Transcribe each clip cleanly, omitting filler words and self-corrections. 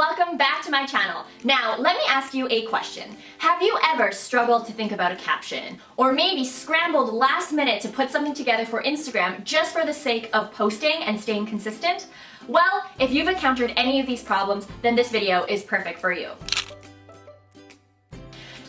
welcome back to my channel. Now, let me ask you a question. Have you ever struggled to think about a caption? Or maybe scrambled last minute to put something together for Instagram just for the sake of posting and staying consistent? Well, if you've encountered any of these problems, then this video is perfect for you.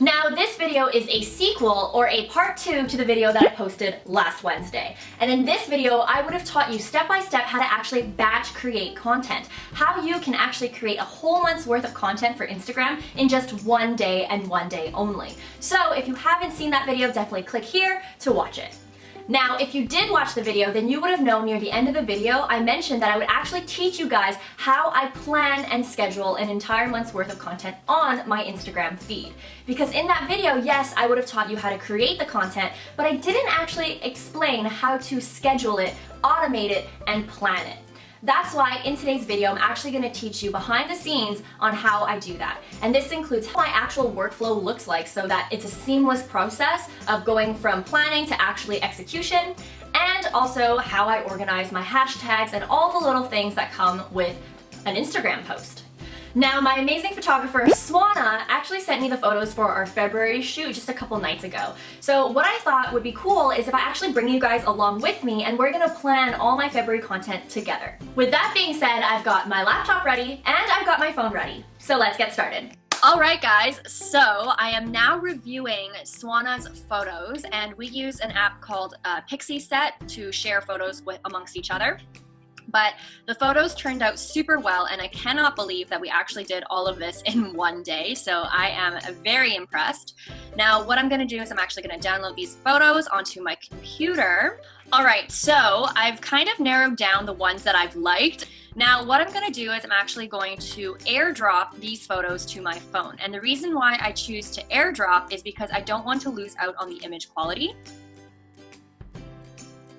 Now, this video is a sequel or a part 2 to the video that I posted last Wednesday. And in this video, I would have taught you step by step how to actually batch create content, how you can actually create a whole month's worth of content for Instagram in just one day and one day only. So if you haven't seen that video, definitely click here to watch it. Now, if you did watch the video, then you would have known near the end of the video, I mentioned that I would actually teach you guys how I plan and schedule an entire month's worth of content on my Instagram feed. Because in that video, yes, I would have taught you how to create the content, but I didn't actually explain how to schedule it, automate it, and plan it. That's why in today's video, I'm actually going to teach you behind the scenes on how I do that. And this includes how my actual workflow looks like so that it's a seamless process of going from planning to actually execution, and also how I organize my hashtags and all the little things that come with an Instagram post. Now, my amazing photographer, Swana, actually sent me the photos for our February shoot just a couple nights ago. So what I thought would be cool is if I actually bring you guys along with me and we're gonna plan all my February content together. With that being said, I've got my laptop ready and I've got my phone ready. So let's get started. All right, guys, so I am now reviewing Swana's photos, and we use an app called Pixie Set to share photos amongst each other. But the photos turned out super well, and I cannot believe that we actually did all of this in one day, so I am very impressed. Now, what I'm gonna do is I'm actually gonna download these photos onto my computer. All right, so I've kind of narrowed down the ones that I've liked. Now, what I'm gonna do is I'm actually going to airdrop these photos to my phone. And the reason why I choose to airdrop is because I don't want to lose out on the image quality.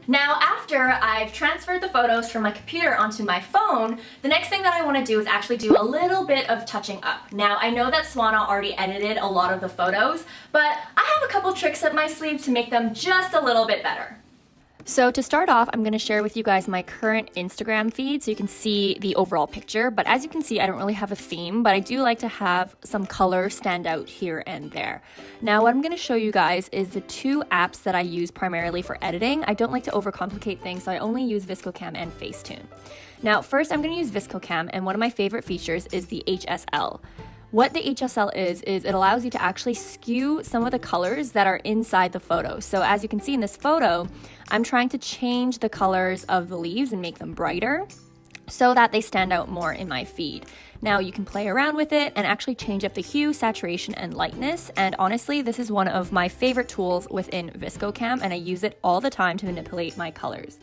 Now, after I've transferred the photos from my computer onto my phone, the next thing that I want to do is actually do a little bit of touching up. Now, I know that Swana already edited a lot of the photos, but I have a couple tricks up my sleeve to make them just a little bit better. So to start off, I'm going to share with you guys my current Instagram feed so you can see the overall picture. But as you can see, I don't really have a theme, but I do like to have some color stand out here and there. Now, what I'm going to show you guys is the two apps that I use primarily for editing. I don't like to overcomplicate things, so I only use ViscoCam and Facetune. Now, first, I'm going to use ViscoCam, and one of my favorite features is the HSL. What the HSL is it allows you to actually skew some of the colors that are inside the photo. So as you can see in this photo, I'm trying to change the colors of the leaves and make them brighter so that they stand out more in my feed. Now you can play around with it and actually change up the hue, saturation, and lightness. And honestly, this is one of my favorite tools within ViscoCam, and I use it all the time to manipulate my colors.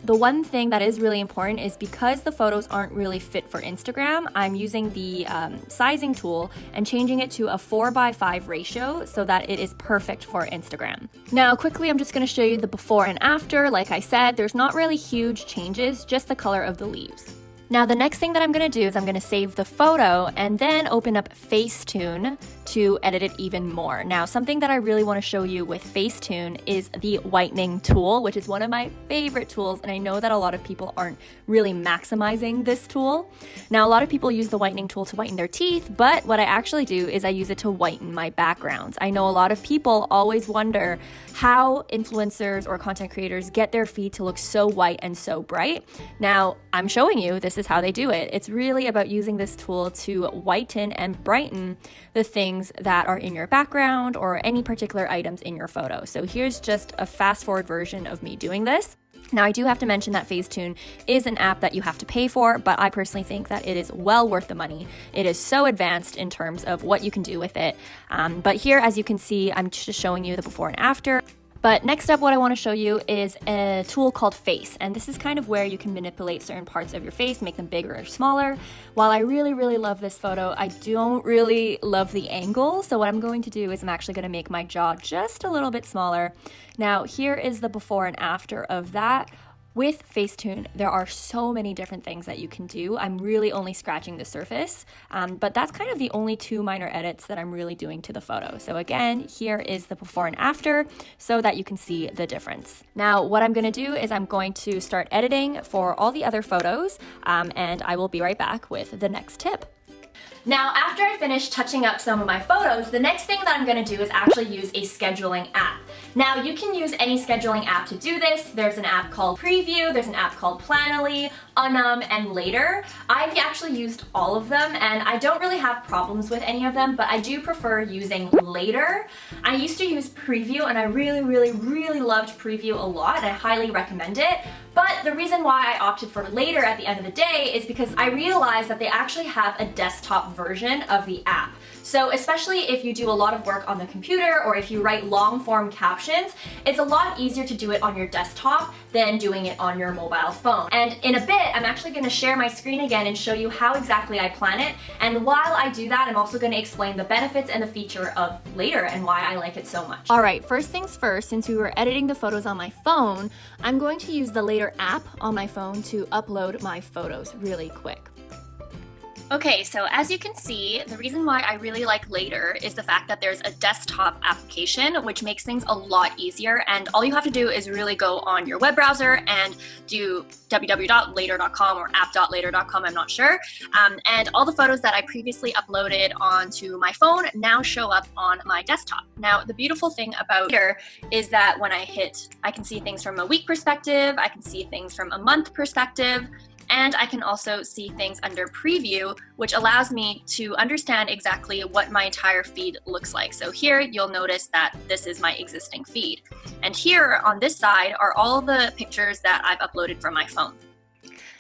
The one thing that is really important is because the photos aren't really fit for Instagram, I'm using the sizing tool and changing it to a 4:5 ratio so that it is perfect for Instagram. Now, quickly, I'm just going to show you the before and after. Like I said, there's not really huge changes, just the color of the leaves. Now, the next thing that I'm going to do is I'm going to save the photo and then open up Facetune to edit it even more. Now, something that I really want to show you with Facetune is the whitening tool, which is one of my favorite tools, and I know that a lot of people aren't really maximizing this tool. Now, a lot of people use the whitening tool to whiten their teeth, but what I actually do is I use it to whiten my backgrounds. I know a lot of people always wonder how influencers or content creators get their feed to look so white and so bright. Now, I'm showing you this is how they do it. It's really about using this tool to whiten and brighten the things that are in your background or any particular items in your photo. So here's just a fast forward version of me doing this. Now, I do have to mention that Facetune is an app that you have to pay for, but I personally think that it is well worth the money. It is so advanced in terms of what you can do with it. But here, as you can see, I'm just showing you the before and after. But next up, what I want to show you is a tool called Face, and this is kind of where you can manipulate certain parts of your face, make them bigger or smaller. While I really, really love this photo, I don't really love the angle, so what I'm going to do is I'm actually going to make my jaw just a little bit smaller. Now, here is the before and after of that. With Facetune, there are so many different things that you can do. I'm really only scratching the surface, but that's kind of the only two minor edits that I'm really doing to the photo. So again, here is the before and after so that you can see the difference. Now, what I'm gonna do is I'm going to start editing for all the other photos, and I will be right back with the next tip. Now, after I finish touching up some of my photos, the next thing that I'm gonna do is actually use a scheduling app. Now, you can use any scheduling app to do this. There's an app called Preview, there's an app called Planoly, and Later. I've actually used all of them, and I don't really have problems with any of them, but I do prefer using Later. I used to use Preview, and I really loved Preview a lot, and I highly recommend it. But the reason why I opted for Later at the end of the day is because I realized that they actually have a desktop version of the app. So especially if you do a lot of work on the computer or if you write long form captions, it's a lot easier to do it on your desktop than doing it on your mobile phone. And in a bit, I'm actually gonna share my screen again and show you how exactly I plan it. And while I do that, I'm also gonna explain the benefits and the feature of Later and why I like it so much. All right, first things first, since we were editing the photos on my phone, I'm going to use the Later app on my phone to upload my photos really quick. Okay, so as you can see, the reason why I really like Later is the fact that there's a desktop application, which makes things a lot easier, and all you have to do is really go on your web browser and do www.later.com or app.later.com, I'm not sure, and all the photos that I previously uploaded onto my phone now show up on my desktop. Now, the beautiful thing about Later is that when I can see things from a week perspective, I can see things from a month perspective, and I can also see things under Preview, which allows me to understand exactly what my entire feed looks like. So here you'll notice that this is my existing feed. And here on this side are all the pictures that I've uploaded from my phone.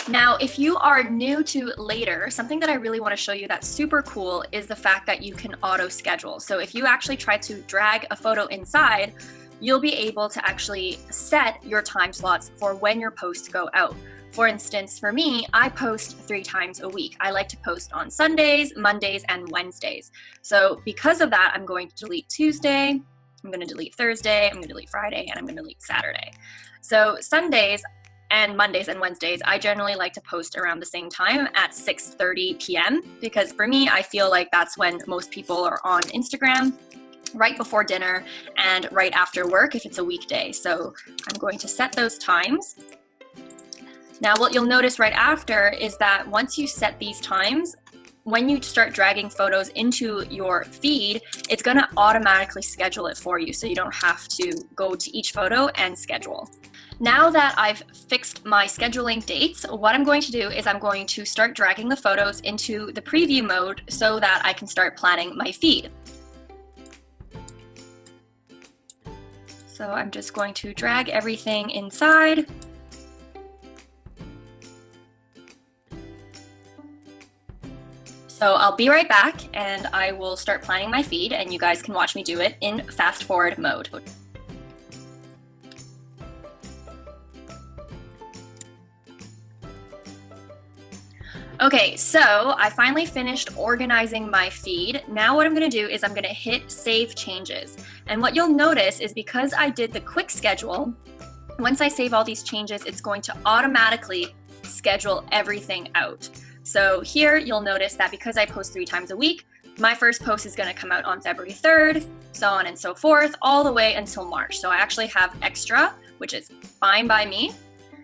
Now, if you are new to Later, something that I really want to show you that's super cool is the fact that you can auto schedule. So if you actually try to drag a photo inside, you'll be able to actually set your time slots for when your posts go out. For instance, for me, I post 3 times a week. I like to post on Sundays, Mondays, and Wednesdays. So because of that, I'm going to delete Tuesday, I'm going to delete Thursday, I'm going to delete Friday, and I'm going to delete Saturday. So Sundays and Mondays and Wednesdays, I generally like to post around the same time at 6:30 p.m. because for me, I feel like that's when most people are on Instagram, right before dinner and right after work if it's a weekday. So I'm going to set those times. Now, what you'll notice right after is that once you set these times, when you start dragging photos into your feed, it's going to automatically schedule it for you, so you don't have to go to each photo and schedule. Now that I've fixed my scheduling dates, what I'm going to do is I'm going to start dragging the photos into the preview mode so that I can start planning my feed. So I'm just going to drag everything inside. So I'll be right back and I will start planning my feed and you guys can watch me do it in fast forward mode. Okay, so I finally finished organizing my feed. Now what I'm gonna do is I'm gonna hit Save Changes. And what you'll notice is because I did the quick schedule, once I save all these changes, it's going to automatically schedule everything out. So here you'll notice that because I post 3 times a week, my first post is going to come out on February 3rd, so on and so forth, all the way until March. So I actually have extra, which is fine by me.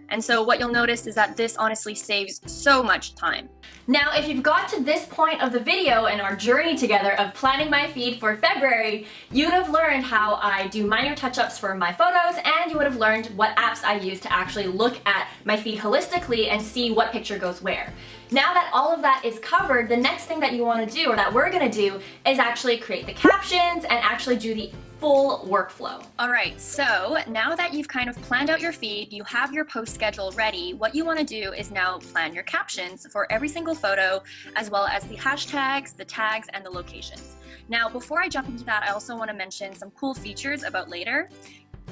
And so what you'll notice is that this honestly saves so much time. Now, if you've got to this point of the video and our journey together of planning my feed for February, you'd have learned how I do minor touch-ups for my photos, and you would have learned what apps I use to actually look at my feed holistically and see what picture goes where. Now that all of that is covered, the next thing that you want to do, or that we're going to do, is actually create the captions and actually do the full workflow. All right, so now that you've kind of planned out your feed, you have your post schedule ready, what you want to do is now plan your captions for every single photo, as well as the hashtags, the tags, and the locations. Now, before I jump into that, I also want to mention some cool features about Later.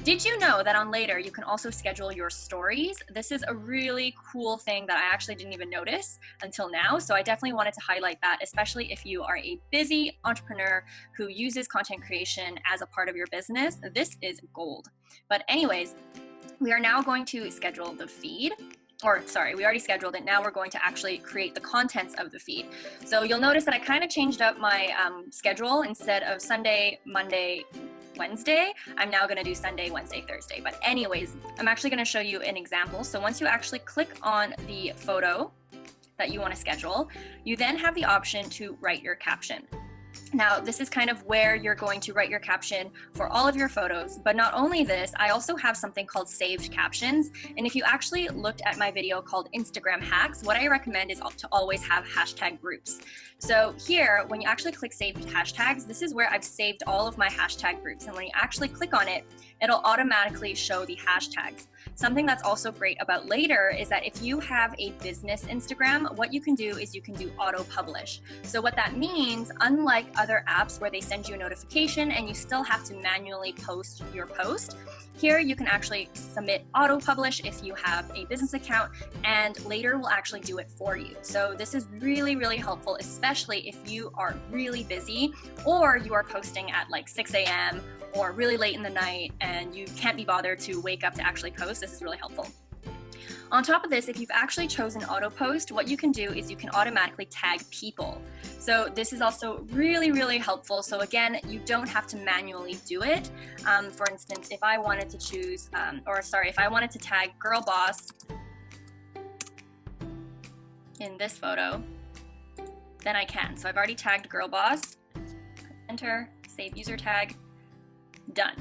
Did you know that on Later you can also schedule your stories? This is a really cool thing that I actually didn't even notice until now, so I definitely wanted to highlight that, especially if you are a busy entrepreneur who uses content creation as a part of your business. This is gold. But anyways, we are now going to schedule the feed. Or sorry, we already scheduled it. Now we're going to actually create the contents of the feed. So you'll notice that I kind of changed up my schedule. Instead of Sunday, Monday, Wednesday, I'm now going to do Sunday, Wednesday, Thursday. But anyways, I'm actually going to show you an example. So once you actually click on the photo that you want to schedule, you then have the option to write your caption. Now, this is kind of where you're going to write your caption for all of your photos, but not only this, I also have something called saved captions. And if you actually looked at my video called Instagram hacks, what I recommend is to always have hashtag groups. So here, when you actually click saved hashtags, this is where I've saved all of my hashtag groups. And when you actually click on it, it'll automatically show the hashtags. Something that's also great about later is that if you have a business Instagram, what you can do is you can do auto publish. So what that means, unlike other apps where they send you a notification and you still have to manually post your post, here you can actually submit auto publish if you have a business account, and later will actually do it for you. So this is really, really helpful, especially if you are really busy or you are posting at like 6 a.m. or really late in the night and you can't be bothered to wake up to actually post. This is really helpful. On top of this, if you've actually chosen auto post, what you can do is you can automatically tag people. So this is also really, really helpful. So again, you don't have to manually do it. For instance, if I wanted to choose, if I wanted to tag girl boss in this photo, then I can. So I've already tagged girl boss, enter, save user tag, done.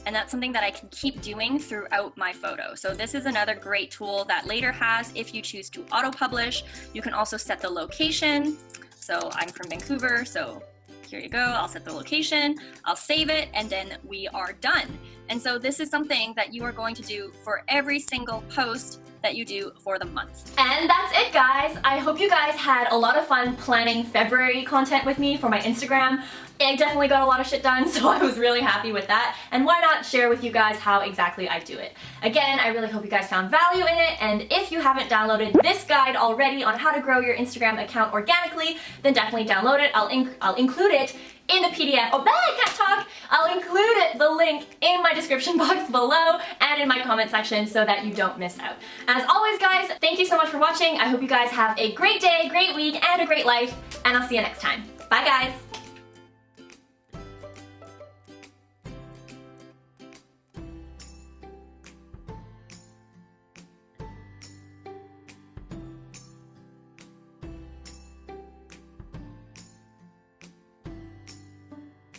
And that's something that I can keep doing throughout my photo. So this is another great tool that Later has if you choose to auto publish. You can also set the location. So I'm from Vancouver, so here you go. I'll set the location, I'll save it, and then we are done. And so this is something that you are going to do for every single post that you do for the month. And that's it, guys. I hope you guys had a lot of fun planning February content with me for my Instagram. I definitely got a lot of shit done, so I was really happy with that. And why not share with you guys how exactly I do it? Again, I really hope you guys found value in it, and if you haven't downloaded this guide already on how to grow your Instagram account organically, then definitely download it. I'll include it in the PDF. Oh, I can't talk! I'll include the link in my description box below and in my comment section so that you don't miss out. As always, guys, thank you so much for watching. I hope you guys have a great day, great week, and a great life, and I'll see you next time. Bye, guys!